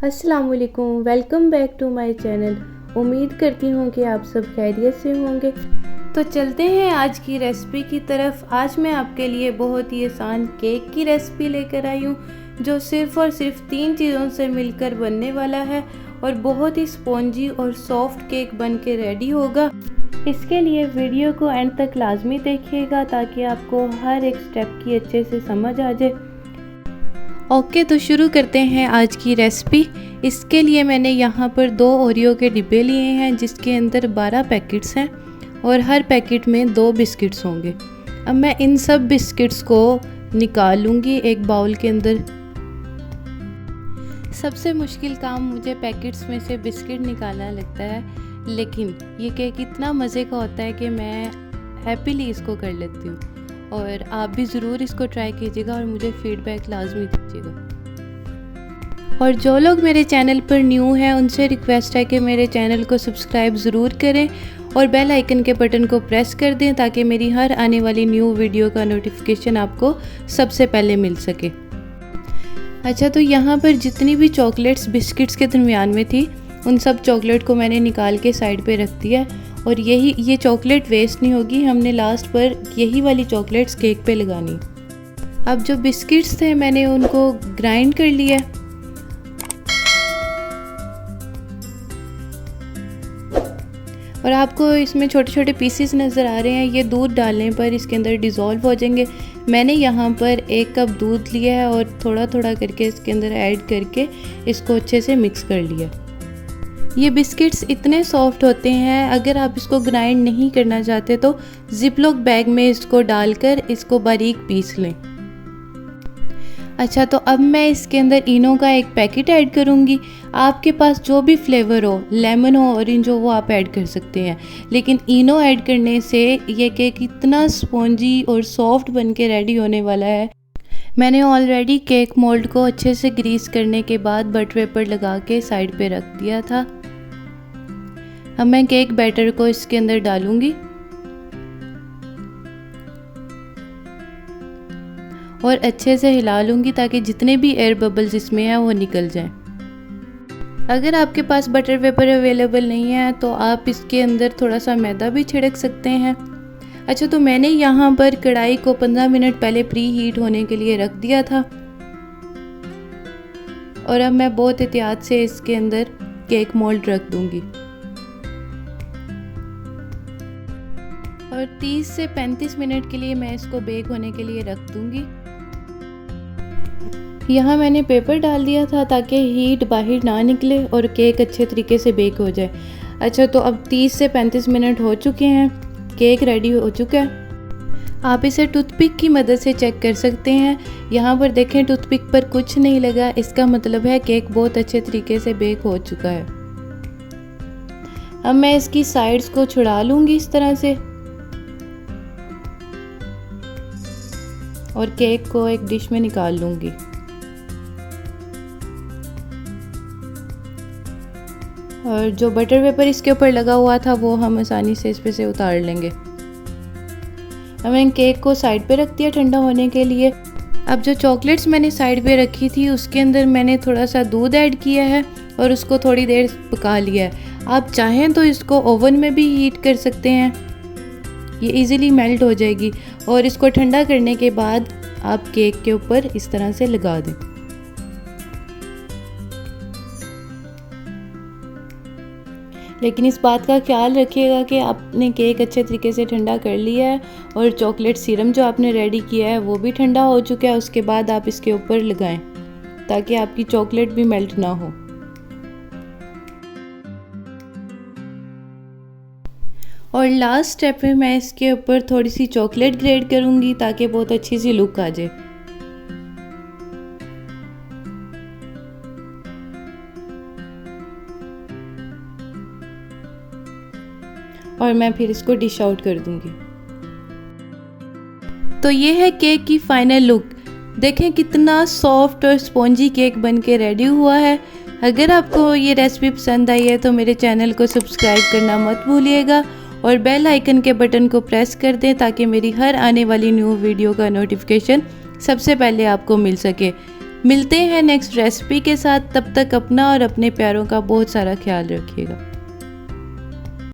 अस्सलाम वालेकुम, welcome back to my channel. उम्मीद करती हूँ कि आप सब खैरियत से होंगे। तो चलते हैं आज की रेसिपी की तरफ। आज मैं आपके लिए बहुत ही आसान केक की रेसिपी लेकर आई हूँ जो सिर्फ़ और सिर्फ 3 चीज़ों से मिलकर बनने वाला है और बहुत ही स्पॉन्जी और सॉफ्ट केक बन के रेडी होगा। इसके लिए वीडियो को एंड तक लाजमी देखिएगा ताकि आपको हर एक स्टेप की अच्छे से समझ आ जाए। ओके, तो शुरू करते हैं आज की रेसिपी। इसके लिए मैंने यहाँ पर 2 ओरियो के डिब्बे लिए हैं जिसके अंदर 12 पैकेट्स हैं और हर पैकेट में 2 बिस्किट्स होंगे। अब मैं इन सब बिस्किट्स को निकाल लूँगी एक बाउल के अंदर। सबसे मुश्किल काम मुझे पैकेट्स में से बिस्किट निकालना लगता है, लेकिन ये केक इतना मज़े का होता है कि मैं हैप्पीली इसको कर लेती हूँ। और आप भी ज़रूर इसको ट्राई कीजिएगा और मुझे फीडबैक लाजमी दीजिएगा। और जो लोग मेरे चैनल पर न्यू हैं उनसे रिक्वेस्ट है कि मेरे चैनल को सब्सक्राइब ज़रूर करें और बेल आइकन के बटन को प्रेस कर दें ताकि मेरी हर आने वाली न्यू वीडियो का नोटिफिकेशन आपको सबसे पहले मिल सके। अच्छा, तो यहाँ पर जितनी भी चॉकलेट्स बिस्किट्स के दरमियान में थी उन सब चॉकलेट को मैंने निकाल के साइड पे रख दिया और ये चॉकलेट वेस्ट नहीं होगी। हमने लास्ट पर यही वाली चॉकलेट्स केक पे लगानी। अब जो बिस्किट्स थे मैंने उनको ग्राइंड कर लिया और आपको इसमें छोटे छोटे पीसेस नज़र आ रहे हैं। ये दूध डालने पर इसके अंदर डिज़ोल्व हो जाएंगे। मैंने यहाँ पर 1 कप दूध लिया है और थोड़ा थोड़ा करके इसके अंदर ऐड करके इसको अच्छे से मिक्स कर लिया। ये बिस्किट्स इतने सॉफ्ट होते हैं, अगर आप इसको ग्राइंड नहीं करना चाहते तो जिपलॉक बैग में इसको डालकर इसको बारीक पीस लें। अच्छा, तो अब मैं इसके अंदर इनो का 1 पैकेट ऐड करूँगी। आपके पास जो भी फ्लेवर हो, लेमन हो, ऑरेंज हो, वो आप ऐड कर सकते हैं, लेकिन इनो ऐड करने से ये केक इतना स्पॉन्जी और सॉफ्ट बन के रेडी होने वाला है। मैंने ऑलरेडी केक मोल्ड को अच्छे से ग्रीस करने के बाद बटर पेपर लगा के साइड पे रख दिया था। अब मैं केक बैटर को इसके अंदर डालूंगी और अच्छे से हिला लूँगी ताकि जितने भी एयर बबल्स इसमें हैं वो निकल जाएं। अगर आपके पास बटर पेपर अवेलेबल नहीं है तो आप इसके अंदर थोड़ा सा मैदा भी छिड़क सकते हैं। अच्छा, तो मैंने यहाँ पर कढ़ाई को 15 मिनट पहले प्री हीट होने के लिए रख दिया था और अब मैं बहुत एहतियात से इसके अंदर केक मोल्ड रख दूँगी और 30 से 35 मिनट के लिए मैं इसको बेक होने के लिए रख दूँगी। यहाँ मैंने पेपर डाल दिया था ताकि हीट बाहर ना निकले और केक अच्छे तरीके से बेक हो जाए। अच्छा, तो अब 30 से 35 मिनट हो चुके हैं, केक रेडी हो चुका है। आप इसे टूथपिक की मदद से चेक कर सकते हैं। यहाँ पर देखें, टूथपिक पर कुछ नहीं लगा, इसका मतलब है केक बहुत अच्छे तरीके से बेक हो चुका है। अब मैं इसकी साइड्स को छुड़ा लूँगी इस तरह से और केक को एक डिश में निकाल लूँगी। और जो बटर पेपर इसके ऊपर लगा हुआ था वो हम आसानी से इस पे से उतार लेंगे। अब मैंने केक को साइड पे रख दिया ठंडा होने के लिए। अब जो चॉकलेट्स मैंने साइड पे रखी थी उसके अंदर मैंने थोड़ा सा दूध ऐड किया है और उसको थोड़ी देर पका लिया है। आप चाहें तो इसको ओवन में भी हीट कर सकते हैं, ये इजीली मेल्ट हो जाएगी और इसको ठंडा करने के बाद आप केक के ऊपर इस तरह से लगा दें। लेकिन इस बात का ख्याल रखिएगा कि आपने केक अच्छे तरीके से ठंडा कर लिया है और चॉकलेट सीरम जो आपने रेडी किया है वो भी ठंडा हो चुका है। उसके बाद आप इसके ऊपर लगाएं ताकि आपकी चॉकलेट भी मेल्ट ना हो। और लास्ट स्टेप में मैं इसके ऊपर थोड़ी सी चॉकलेट ग्रेट करूँगी ताकि बहुत अच्छी सी लुक आ जाए। और मैं फिर इसको डिश आउट कर दूंगी। तो ये है केक की फाइनल लुक। देखें कितना सॉफ्ट और स्पॉन्जी केक बन के रेडी हुआ है। अगर आपको ये रेसिपी पसंद आई है तो मेरे चैनल को सब्सक्राइब करना मत भूलिएगा और बेल आइकन के बटन को प्रेस कर दें ताकि मेरी हर आने वाली न्यू वीडियो का नोटिफिकेशन सबसे पहले आपको मिल सके। मिलते हैं नेक्स्ट रेसिपी के साथ, तब तक अपना और अपने प्यारों का बहुत सारा ख्याल रखिएगा।